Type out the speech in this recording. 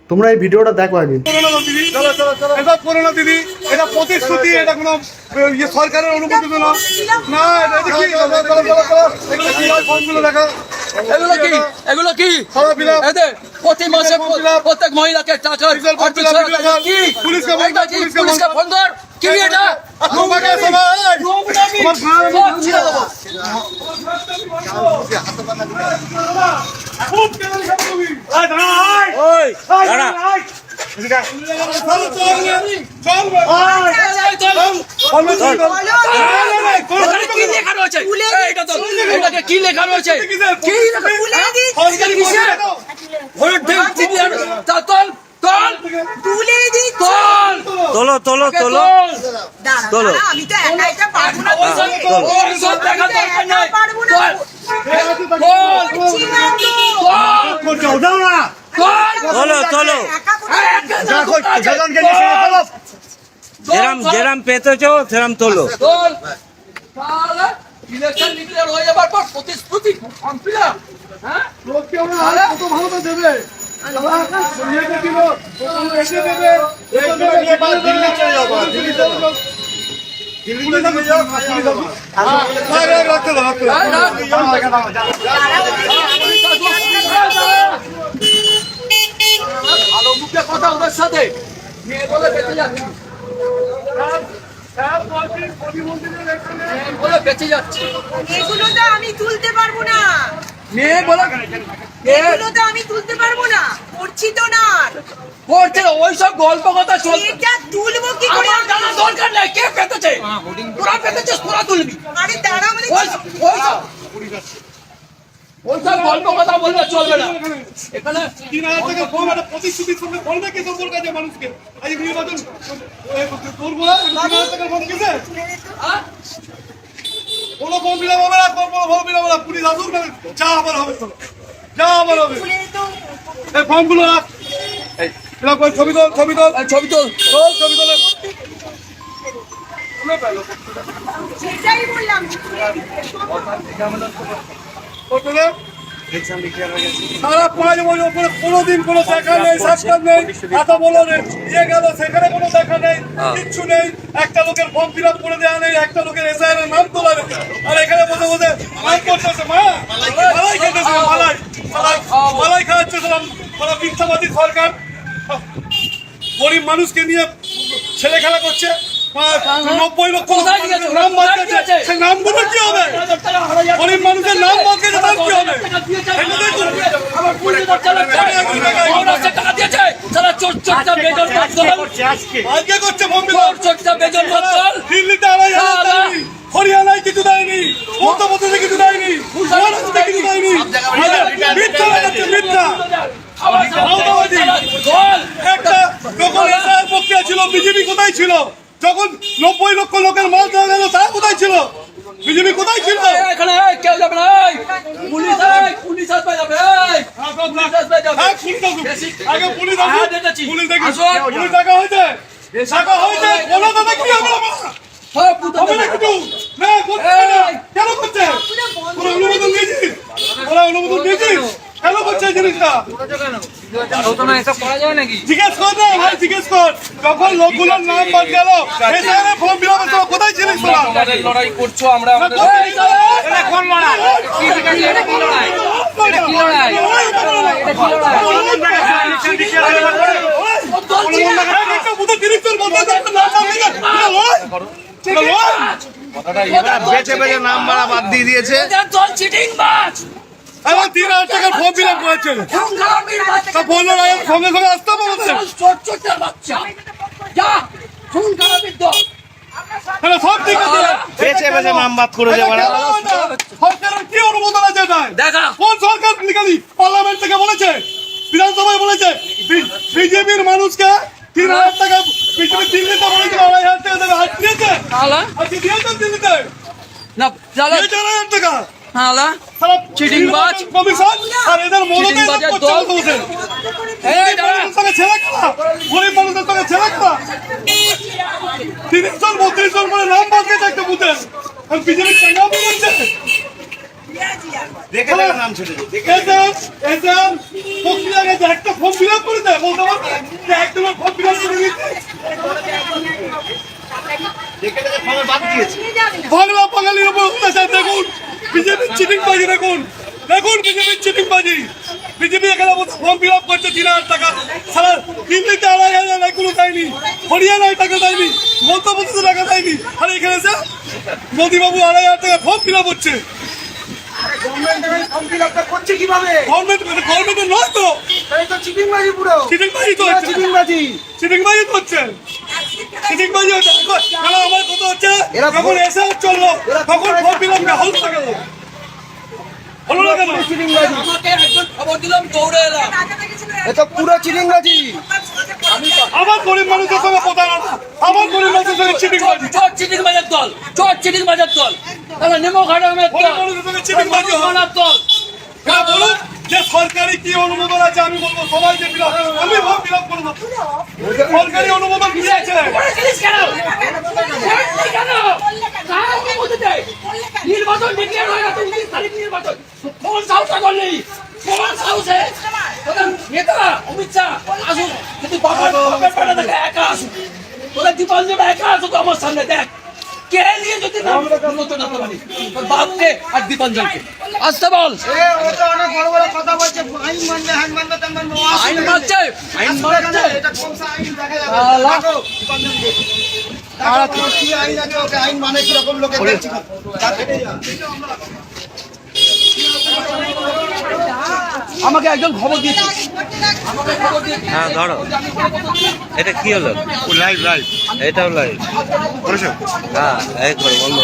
তোমরা এই ভিডিওটা দেখো আগে। করোনা দিদি, এটা প্রতিশ্রুতি, এটা কোনো সরকারের অনুমোদিত না। এটা কি ফর্মগুলো দেখা, এগুলো কি এদের প্রতি মাসে প্রত্যেক মহিলাকে টাকা কি পুলিশকে ফোন কর। কি এটা কি লেখা রয়েছে? তোলো তোলো তোলো তোলো। আমি তো একা এটা পারবো না। তোলো তোলো যেরাম পেতেছো সেরাম তোলো। ইলেকশন ডিক্লেয়ার হয়ে যাবার পর প্রতিশ্রুতি ভালো দেবে। ভালো মুখে কথা ওদের সাথে মেয়ে বলে বেঁচে যাচ্ছে, বলে বেঁচে যাচ্ছে। এগুলো তো আমি তুলতে পারবো না, মেয়ে বলে এগুলো তো আমি তুলতে পারবো না, করছি তো না। করছে ওইসব গল্প কথা চলছে। এটা তুলবো কি করে? আমার জানা দরকার নেই কে পেতেছে, তোরা পেতেছিস তোরা তুলবি। আরে দাঁড়া, মানে ওইসব গল্প কথা বললে চলবে না। এখানে ৩,০০০ টাকা ফর্ম, একটা প্রতিশ্রুতির সঙ্গে বলবে কি তোর কাছে মানুষকে আজ নির্বাচন করবো না। ৩,০০০ টাকার ফর্ম কিসে? কোনো ফর্ম ফিল আপ হবে না, কোনো ফর্ম ফিল আপ হবে না। পুলিশ আসুক না, যা আবার হবে, যা আবার হবে। এই ফর্মগুলো রাখ, ছবি তোল, ছবি তোল, ছবি তোল, ছবি তোলে। সেটাই বললাম। সারা 5 বছর পরে কোনোদিন কোনো দেখা নেই, সাক্ষাৎ নেই, এত বলো ইয়ে গেল, সেখানে কোনো দেখা নেই, কিচ্ছু নেই। একটা লোকের ফর্ম ফিল আপ করে দেওয়া নেই, একটা লোকের এসআইআর এর নাম তোলা নেই। আর এখানে বসে বসে মাল করতেছে, মালাই খেতেছে, মালাই খাওয়াচ্ছে মিথ্যাবাদী সরকার। গরিব মানুষকে নিয়ে ছেলে খেলা করছে। 90 লক্ষ নাম বাদ গেছে, সেই নামগুলো কি হবে? গরিব মানুষের নাম বাদ গেছে, তার কি হবে? আজকে করছে দিল্লিতে 2,500 দেয়নি, হরিয়ানায় কিছু দেয়নি, মধ্যপ্রদেশে কিছু দেয়নি, মহারাষ্ট্রে কিছু দেয়নি। মিথ্যা লাগাচ্ছে, মিথ্যা। একটা যখন এসআইআর প্রক্রিয়া ছিল, বিজেপি কোথায় ছিল? যখন 90 লক্ষ লোকের মাল দেওয়া গেল, তারা কোথায় ছিল? বিজেপি কোথায় ছিল? এখানে কেউ যাবে না, পুলিশ পুলিশ আসবে, যাবে আগে পুলিশ আসুক, পুলিশ দেখি, পুলিশ দেখা হয়েছে, দেখা হয়েছে, কোনো কথা কি হবে না? হবে না কিছু না, কেন করছে? ওরা অনুমোদন দিয়েছিস, ওরা অনুমোদন দিয়েছিস, কেন করছে এই জিনিসটা? জিজ্ঞেস কর না ভাই, জিজ্ঞেস কর। যখন লোকগুলোর নাম বাদ গেল, এসআইআর ফর্ম ফিল আপের সময় কোথায় ছিলিস তোরা? লড়াই করছো আমরা, বেছে বেছে নাম মারা বাদ দিয়ে দিয়েছে। এখন 3,000 টাকার ফর্ম ফিল আপ করেছে, তা বললো না সঙ্গে সঙ্গে আসতে হবে আমাদের। সব ঠিক আছে, বেছে বেছে নাম বাদ করে দেবে না। সরকারের কি অনুমোদন আছে? কোন সরকার লিগালি পার্লামেন্ট থেকে বলেছে, বিধানসভায় বলেছে বিজেপির মানুষকে 3,000 টাকা, বিজেপি দিল্লিতে বলেছিল 2,500 টাকা দেবে, আজ দিয়েছে? আজকে দিয়েছে দিল্লিতে? দিয়েছে 2,000 টাকা? চিটিংবাজ কমিশন আর এদের মদতে সঙ্গে ছেলে খেলা, গরিব মানুষের সঙ্গে ছেলে খেলা। 30 জন 32 জন করে নাম বাদ গেছে একটা বুথে, আর বিজেপি টাঙ্গাও করছে। দেখে নাম ছেড়ে একটা ফর্ম ফিল আপ করেছে, বলতে পারবে যে একদম ফর্ম ফিল আপ করে দিয়েছে? বাংলা বাঙালির উপর অত্যাচার দেখুন, বিজেপির চিটিংবাজি দেখুন, দেখুন বিজেপির চিটিংবাজি। বিজেপি এখানে ফর্ম ফিল আপ করছে 3,000 টাকা, সারা দিল্লিতে 2,500 এগুলো দেয়নি, হরিয়ানায় টাকা দেয়নি, মধ্যপ্রদেশে টাকা দেয়নি, আর এখানে এসে মোদীবাবু 2,500 টাকা ফর্ম ফিল আপ হচ্ছে। গভর্নমেন্টের নয় তো, চিটিংবাজি তো হচ্ছে, চিটিংবাজি তো হচ্ছে, চিটিংবাজি হচ্ছে। এখন আমার কথা হচ্ছে যখন এসে চললো তখন ফর্ম ফিল আপ হল না কেন, হলো না কেন? আমাকে একজন খবর দিলাম, দৌড়ে এলাম। পুরো চিটিংবাজি। আমার গরিব মানুষের সঙ্গে প্রতারণা, আমার গরিব মানুষের সঙ্গে চিটিংবাজি, চোর চিটিং বাজার দল, চোর চিটিং বাজার দল, তাহলে নেমো ঘাটামের দল, গরিব মানুষের সঙ্গে চিটিংবাজি হয়। মানার দল। হ্যাঁ বলুন যে সরকারি কি অনুমোদন আছে, আমি বলবো সবাইকে ফিল আপ, আমি ফর্ম ফিল আপ করবো। সরকারি অনুমোদন দিয়েছে, করেছিলিস কেন? করেছিলি কেন? কাকে বলতে চাই? নির্বাচন ডিক্লেয়ার হয়ে গেছে, 29 তারিখ নির্বাচন। কোন সাহসে করলি? কোন সাহসে? তোদের নেতারা অমিত শাহ আসুক, কিন্তু বাবার বেটা দেখে একা আসুক, তোদের দীপাঞ্জলি একা আসুক আমার সামনে, দেখ কে নিয়ে যদি নাম নতুন না পারি তোর বাপকে আর দীপাঞ্জলকে আসতে বল। অনেক বড় বড় কথা বলছে, আইন মানবে, হ্যান মানবে, তেন মানবে। আইন মানছে, আইন মানছে। এটা কোন সা আইন দেখা যাবে? আল্লাহ। দেখো, দীপাঞ্জনকে। দেখো, কি আইন আছে, ওকে আইন মানে কিরকম লোকে দেখছি। আমাকে একজন খবর দিয়েছে, আমাকে খবর দিয়েছে। হ্যাঁ ধরো, এটা কি হলো? লাইভ লাইভ, এটাও লাইভ। হ্যাঁ এই করে বন্ধ।